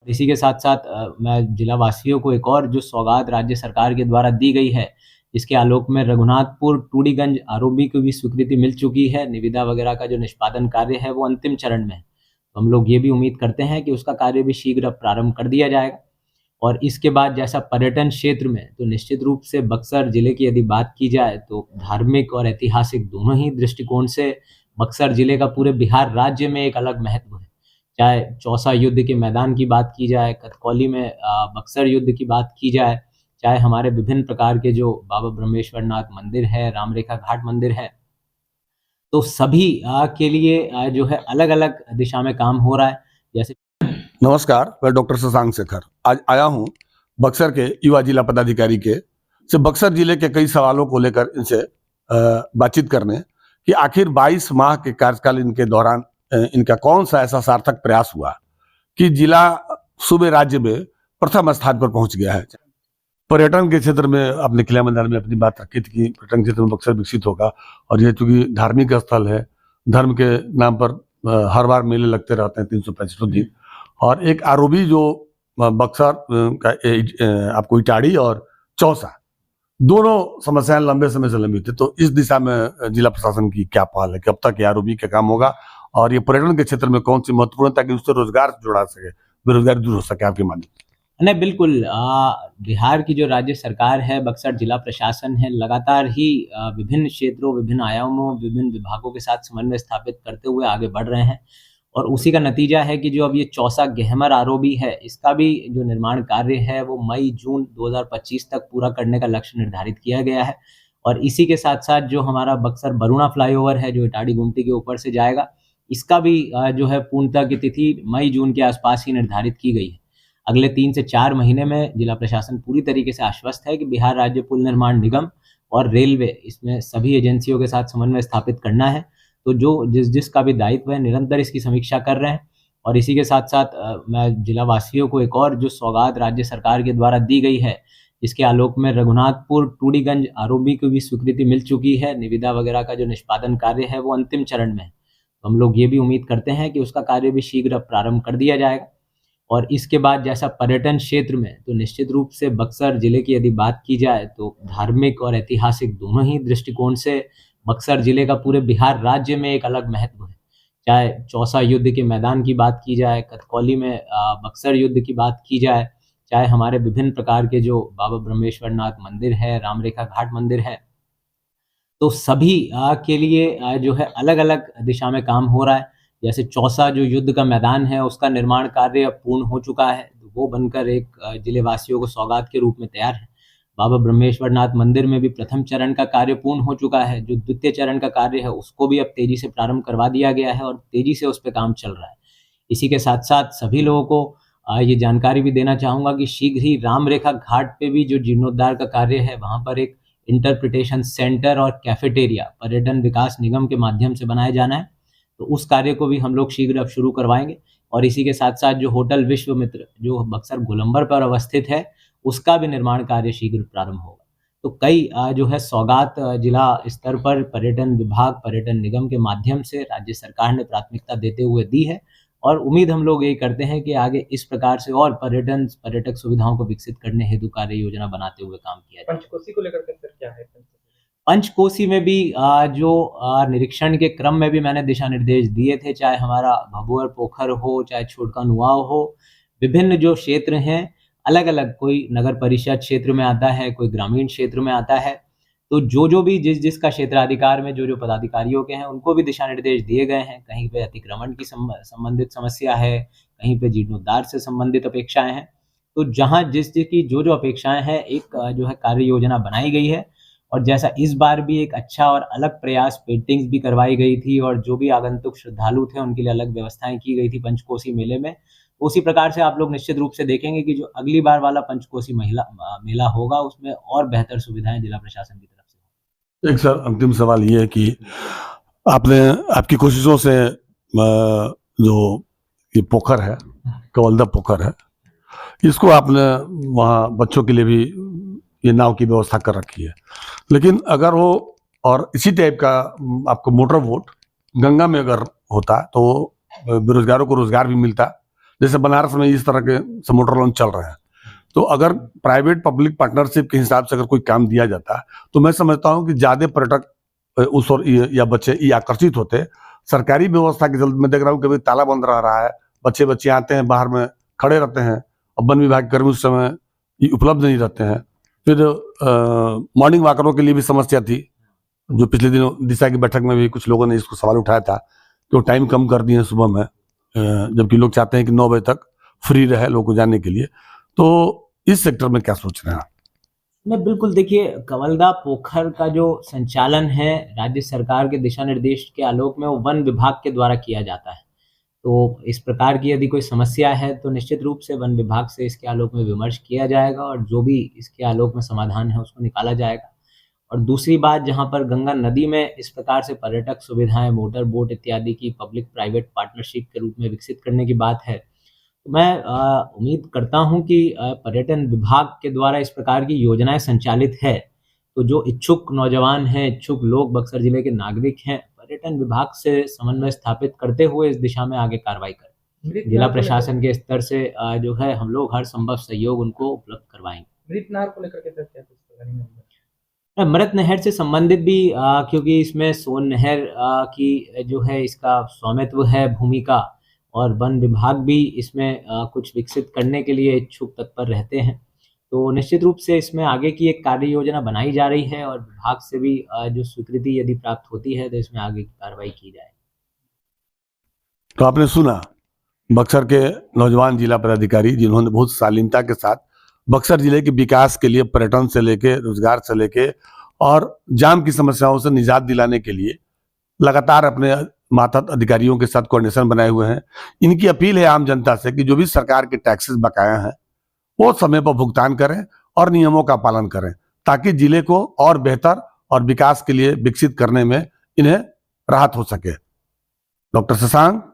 इसी के साथ-साथ मैं जिला वासियों को एक और जो सौगात राज्य सरकार के द्वारा दी गई है, इसके आलोक में रघुनाथपुर टूडीगंज आरओबी को भी स्वीकृति मिल चुकी है। निविदा वगैरह का जो निष्पादन कार्य है वो अंतिम चरण में है। तो हम लोग ये भी उम्मीद करते हैं कि उसका कार्य भी शीघ्र अब प्रारंभ कर दिया जाएगा। और इसके बाद जैसा पर्यटन क्षेत्र में तो निश्चित रूप से बक्सर जिले की यदि बात की जाए तो धार्मिक और ऐतिहासिक दोनों ही दृष्टिकोण से बक्सर जिले का पूरे बिहार राज्य में एक अलग महत्व है। चाहे चौसा युद्ध के मैदान की बात की जाए, कथकौली में बक्सर युद्ध की बात की जाए, चाहे हमारे विभिन्न प्रकार के जो बाबा ब्रह्मेश्वर नाथ मंदिर है, रामरेखा घाट मंदिर है, तो सभी के लिए जो है अलग-अलग दिशा में काम हो रहा है। जैसे नमस्कार, मैं डॉक्टर शशांक शेखर आज आया हूं बक्सर के युवा जिला पदाधिकारी के से बक्सर जिले के कई सवालों को लेकर इनसे बातचीत करने कि आखिर 22 माह के कार्यकाल इनके दौरान इनका कौन सा ऐसा सार्थक प्रयास हुआ कि जिला सूबे राज्य में प्रथम स्थान पर पहुंच गया है। पर्यटन के क्षेत्र में आपने किला मैदान में अपनी बात रखी थी कि पर्यटन क्षेत्र में बक्सर विकसित होगा और यह चूंकि धार्मिक स्थल है, धर्म के नाम पर हर बार मेले लगते रहते हैं 365 दिन। और एक आरओबी जो बक्सर का आपको इटाड़ी और चौसा दोनों समस्याएं लंबे समय से लंबी थी, तो इस दिशा में जिला प्रशासन की क्या पहल है कि अब तक आरओबी का काम होगा और ये पर्यटन के क्षेत्र में कौन सी महत्वपूर्ण ताकि उससे रोजगार जुड़ा सके, बेरोजगारी दूर हो सके आपके माध्यम। नहीं, बिल्कुल बिहार की जो राज्य सरकार है, बक्सर जिला प्रशासन है, लगातार ही विभिन्न क्षेत्रों, विभिन्न आयामों, विभिन्न विभागों के साथ समन्वय स्थापित करते हुए आगे बढ़ रहे हैं। और उसी का नतीजा है कि जो अब ये चौसा गहमर आरओबी है, इसका भी जो निर्माण कार्य है वो मई-जून 2025 तक पूरा करने का लक्ष्य निर्धारित किया गया है। और इसी के साथ-साथ जो हमारा बक्सर बरुणा फ्लाईओवर है, जो इटाड़ी गुमटी के ऊपर से जाएगा, इसका भी जो है पूर्णता की तिथि मई-जून के आसपास ही निर्धारित की गई है। अगले 3 से 4 महीने में जिला प्रशासन पूरी तरीके से आश्वस्त है कि बिहार राज्य पुल निर्माण निगम और रेलवे, इसमें सभी एजेंसियों के साथ समन्वय स्थापित करना है। तो जो जिसका भी दायित्व है, निरंतर इसकी समीक्षा कर रहे हैं। और इसी के साथ-साथ मैं जिला वासियों को एक और जो सौगात राज्य सरकार के द्वारा दी गई है, इसके आलोक में रघुनाथपुर टूडीगंज आरओबी को भी स्वीकृति मिल चुकी है। निविदा वगैरह का जो निष्पादन कार्य है वो अंतिम चरण में है। तो हम लोग ये भी उम्मीद करते हैं कि उसका कार्य भी शीघ्र प्रारंभ कर दिया जाएगा। और इसके बाद जैसा पर्यटन क्षेत्र में तो निश्चित रूप से बक्सर जिले की यदि बात की जाए तो धार्मिक और ऐतिहासिक दोनों ही दृष्टिकोण से बक्सर जिले का पूरे बिहार राज्य में एक अलग महत्व है। चाहे चौसा युद्ध के मैदान की बात की जाए, कथकौली में बक्सर युद्ध की बात की जाए, चाहे हमारे विभिन्न प्रकार के जो बाबा ब्रह्मेश्वर नाथ मंदिर है, रामरेखा घाट मंदिर है, तो सभी के लिए जो है अलग-अलग दिशा में काम हो रहा है। जैसे चौसा जो युद्ध का मैदान है, उसका निर्माण कार्य अब पूर्ण हो चुका है, तो वो बनकर एक जिले वासियों को सौगात के रूप में तैयार है। बाबा ब्रह्मेश्वर नाथ मंदिर में भी प्रथम चरण का कार्य पूर्ण हो चुका है। जो द्वितीय चरण का कार्य है, उसको भी अब तेजी से प्रारंभ करवा दिया गया है और तेजी से उस पे काम चल रहा है। इसी के साथ-साथ सभी लोगों को ये जानकारी भी देना चाहूँगा कि शीघ्र ही रामरेखा घाट पे भी जो जीर्णोद्धार का कार्य है, वहाँ पर एक इंटरप्रिटेशन सेंटर और कैफेटेरिया पर्यटन विकास निगम के माध्यम से बनाया जाना है। तो उस कार्य को भी हम लोग शीघ्र अब शुरू करवाएँगे। और इसी के साथ-साथ जो होटल विश्वामित्र जो बक्सर गोलंबर पर अवस्थित है, उसका भी निर्माण कार्य शीघ्र प्रारंभ होगा। तो कई जो है सौगात जिला स्तर पर पर्यटन विभाग, पर्यटन निगम के माध्यम से राज्य सरकार ने प्राथमिकता देते हुए दी है। और उम्मीद हम लोग यही करते हैं कि आगे इस प्रकार से और पर्यटक सुविधाओं को विकसित करने हेतु कार्य योजना बनाते हुए काम किया जाए। पंचकोसी को लेकर के सर क्या है? पंचकोसी में भी जो निरीक्षण के क्रम में भी मैंने दिशा निर्देश दिए थे, चाहे हमारा भभुआ पोखर हो, चाहे छोटका नुआव हो, विभिन्न जो क्षेत्र हैं अलग-अलग, कोई नगर परिषद क्षेत्र में आता है, कोई ग्रामीण क्षेत्र में आता है। तो जो भी जिसका क्षेत्राधिकार में जो पदाधिकारियों के हैं, उनको भी दिशा निर्देश दिए गए हैं। कहीं पे अतिक्रमण की संबंधित समस्या है, कहीं पे जीर्णोद्धार से संबंधित अपेक्षाएँ हैं। तो जहाँ जिसकी जो अपेक्षाएँ हैं, एक जो है कार्य योजना बनाई गई है। और जैसा इस बार भी एक अच्छा और अलग प्रयास, पेंटिंग्स भी करवाई गई थी और जो भी आगंतुक श्रद्धालु थे, उनके लिए अलग व्यवस्थाएँ की गई थी पंचकोसी मेले में। उसी प्रकार से आप लोग निश्चित रूप से देखेंगे कि जो अगली बार वाला पंचकोसी मेला होगा, उसमें और बेहतर सुविधाएं जिला प्रशासन की तरफ से। एक सर अंतिम सवाल ये है कि आपकी कोशिशों से जो ये पोखर है, कवलदा पोखर है, इसको आपने वहाँ बच्चों के लिए भी ये नाव की व्यवस्था कर रखी है। लेकिन अगर वो और इसी टाइप का आपको मोटर बोट गंगा में अगर होता तो बेरोजगारों को रोजगार भी मिलता, जैसे बनारस में इस तरह के मोटर लोन चल रहे हैं। तो अगर प्राइवेट पब्लिक पार्टनरशिप के हिसाब से अगर कोई काम दिया जाता तो मैं समझता हूँ कि ज्यादा पर्यटक उस और या बच्चे ये आकर्षित होते। सरकारी व्यवस्था के चलते मैं देख रहा हूँ कभी ताला बंद रहा है, बच्चे आते हैं बाहर में खड़े रहते हैं और वन विभाग के कर्मी उस समय उपलब्ध नहीं रहते हैं। फिर मॉर्निंग वॉकरों के लिए भी समस्या थी, जो पिछले दिनों दिशा की बैठक में भी कुछ लोगों ने इसको सवाल उठाया था कि वो टाइम कम कर दिए सुबह में, जबकि लोग चाहते हैं कि 9 बजे तक फ्री रहे लोगों को जाने के लिए। तो इस सेक्टर में क्या सोच रहे हैं आप? नहीं, बिल्कुल देखिए, कवलदा पोखर का जो संचालन है राज्य सरकार के दिशा निर्देश के आलोक में वो वन विभाग के द्वारा किया जाता है। तो इस प्रकार की यदि कोई समस्या है तो निश्चित रूप से वन विभाग से इसके आलोक में विमर्श किया जाएगा और जो भी इसके आलोक में समाधान है उसको निकाला जाएगा। और दूसरी बात, जहाँ पर गंगा नदी में इस प्रकार से पर्यटक सुविधाएं, मोटर बोट इत्यादि की पब्लिक प्राइवेट पार्टनरशिप के रूप में विकसित करने की बात है, तो मैं उम्मीद करता हूं कि पर्यटन विभाग के द्वारा इस प्रकार की योजनाएं संचालित है तो जो इच्छुक नौजवान हैं, इच्छुक लोग बक्सर जिले के नागरिक हैं, पर्यटन विभाग से समन्वय स्थापित करते हुए इस दिशा में आगे कार्रवाई करें। जिला प्रशासन के स्तर से जो है हम लोग हर संभव सहयोग उनको उपलब्ध करवाएंगे। मृत नहर को लेकर के चर्चा मृत नहर से संबंधित भी क्योंकि इसमें सोन नहर की जो है इसका स्वामित्व है भूमि का, और वन विभाग भी इसमें कुछ विकसित करने के लिए इच्छुक तत्पर रहते हैं। तो निश्चित रूप से इसमें आगे की एक कार्य योजना बनाई जा रही है और विभाग से भी जो स्वीकृति यदि प्राप्त होती है तो इसमें आगे की कार्रवाई की जाए। तो आपने सुना बक्सर के नौजवान जिला पदाधिकारी जिन्होंने बहुत शालीनता के साथ बक्सर जिले के विकास के लिए पर्यटन से लेके रोजगार से लेके और जाम की समस्याओं से निजात दिलाने के लिए लगातार अपने मातहत अधिकारियों के साथ कोऑर्डिनेशन बनाए हुए हैं। इनकी अपील है आम जनता से कि जो भी सरकार के टैक्सेस बकाया हैं वो समय पर भुगतान करें और नियमों का पालन करें, ताकि जिले को और बेहतर और विकास के लिए विकसित करने में इन्हें राहत हो सके। डॉक्टर शशांक,